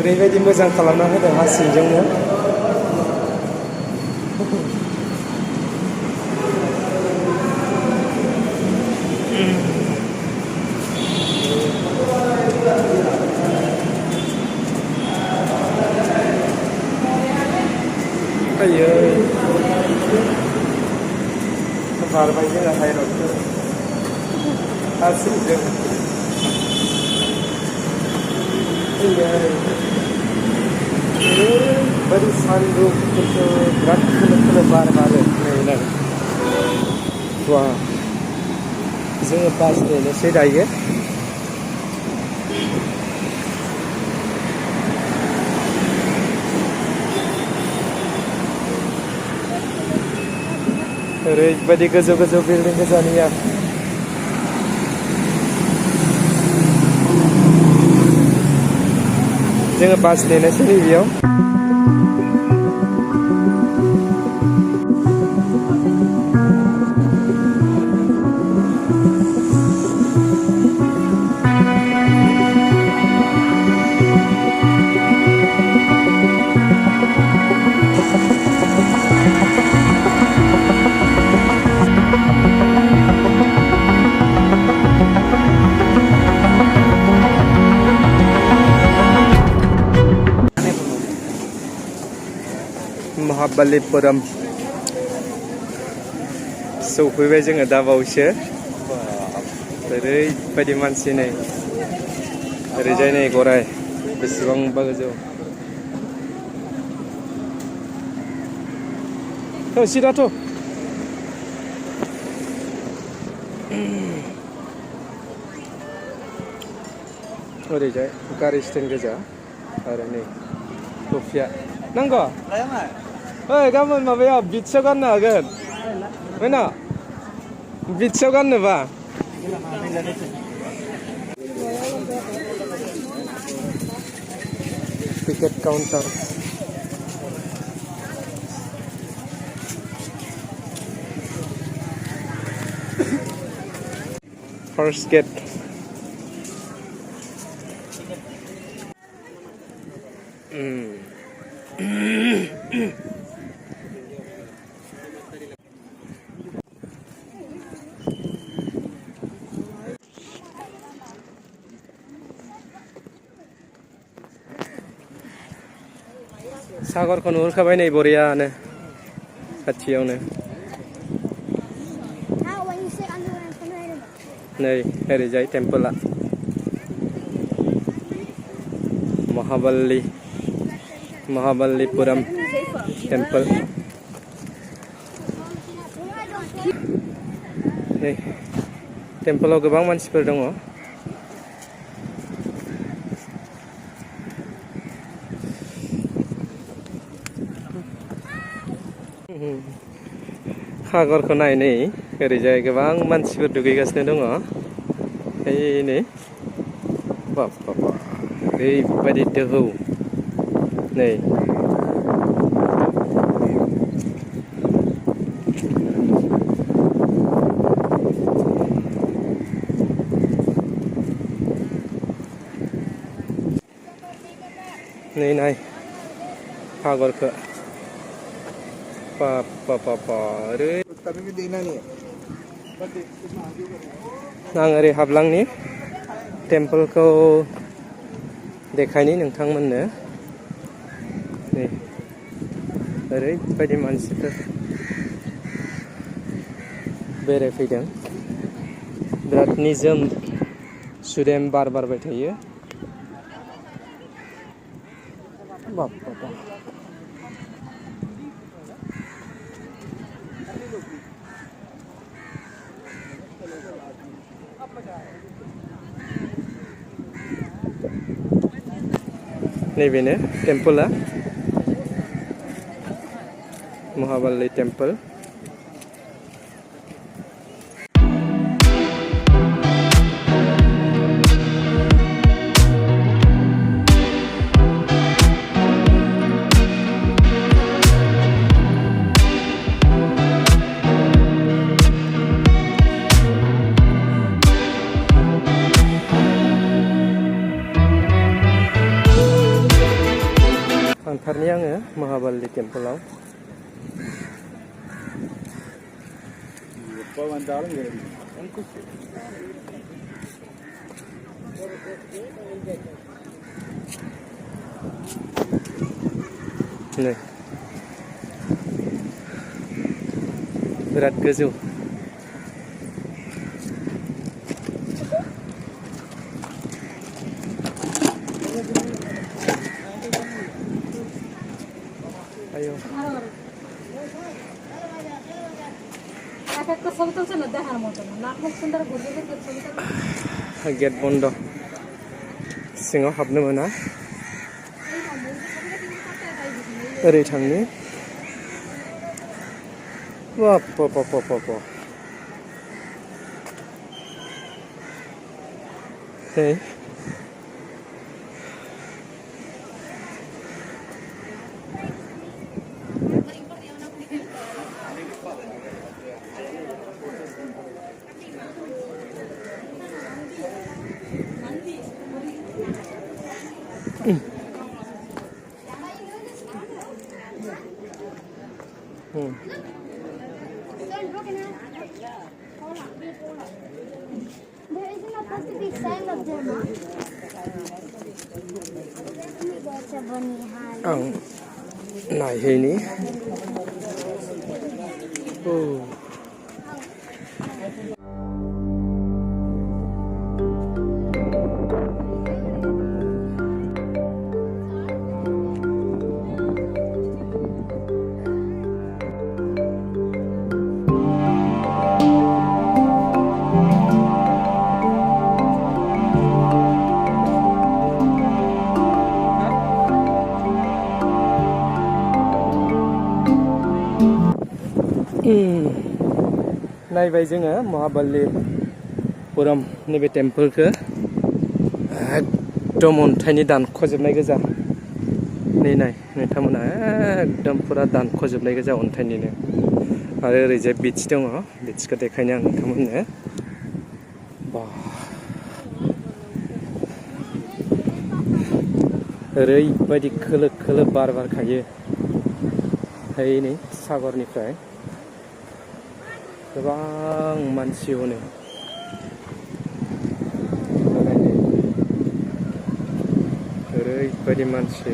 ओरैबायदि मोजां खालामना होदों हा सिंजोंनो आयै बारबाय जोंहा हाइरडखौ हा सिंजों ओरैबायदि सान्दुं बिराद खोलो खोलो बार बारो नै बा जोङो बास नेनोसै दायो ओरैबायदि गोजौ गोजौ बिल्डिं गोजानिया जोङो बास नेनोसै नैबेयाव mahabalipuram सौफैबाय जोङो दा बावैसो ओरैबायदि मानसि नै ओरैजाय नै गराय बेसेबांबा गोजौ सिदाथ' ओरैजाय गारि स्टेन्ड गोजा आरो नै टफिया नांगौ ओइ गाबोन माबायाव बिट्सआव गाननो हागोन मैना बिट्सआव गाननोबा टिकेट काउन्टार फार्स्ट गेट सागरखौ नुहुरखाबाय नै बरियानो खाथियावनो नै ओरैजाय टेम्पोला माहाबालिपुराम टेम्पोल नै टेम्पोलाव गोबां मानसिफोर दङ सागरखौ नायनै ओरैजाय गोबां मानसिफोर दुगैगासिनो दङ नै बाबा ओरैबायदि दोहौ नै नै नाय सागरखौ आं ओरै हाबलांनि टेम्पोलखौ देखायनि नोंथांमोननो नै ओरैबायदि मानसिफोर बेरायफैदों बिराद निजोम सुदेम बार बारबाय थायो बाबा नैबेनो टेम्पोला महाबालि टेम्पोल थांथारनि आङो महाबालि टेम्पोलाव। नै बिराद गोजौ। आयो गेट बन्द, सिङाव हाबनो मोना। ओरै थांनि। बाप बाप बाप बाप बाप। Hey. There is not supposed to be sign of them, huh? That's a bunny hand. Ang naihini. Oh. नायबाय जोङो महाबालिपुराम नैबे टेम्पोलखौ एकदम अन्थाइनि दानख'जोबनाय गोजा। नै नाय नोंथांमोना एकदम फुरा दानख'जोबनाय गोजा अन्थाइनिनो। आरो ओरैजाय बीच दङ, बीचखौ देखायनो आं नोंथांमोननो। बा ओरैबायदि खोलो खोलो बार बारखायो नै सागरनिफ्राय। गोबां मानसि हनो ओरैबायदि मानसि।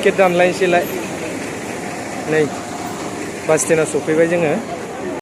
टिकेट दानलायनोसैलाय। नै बास स्टेन्डआव सफैबाय जोङो।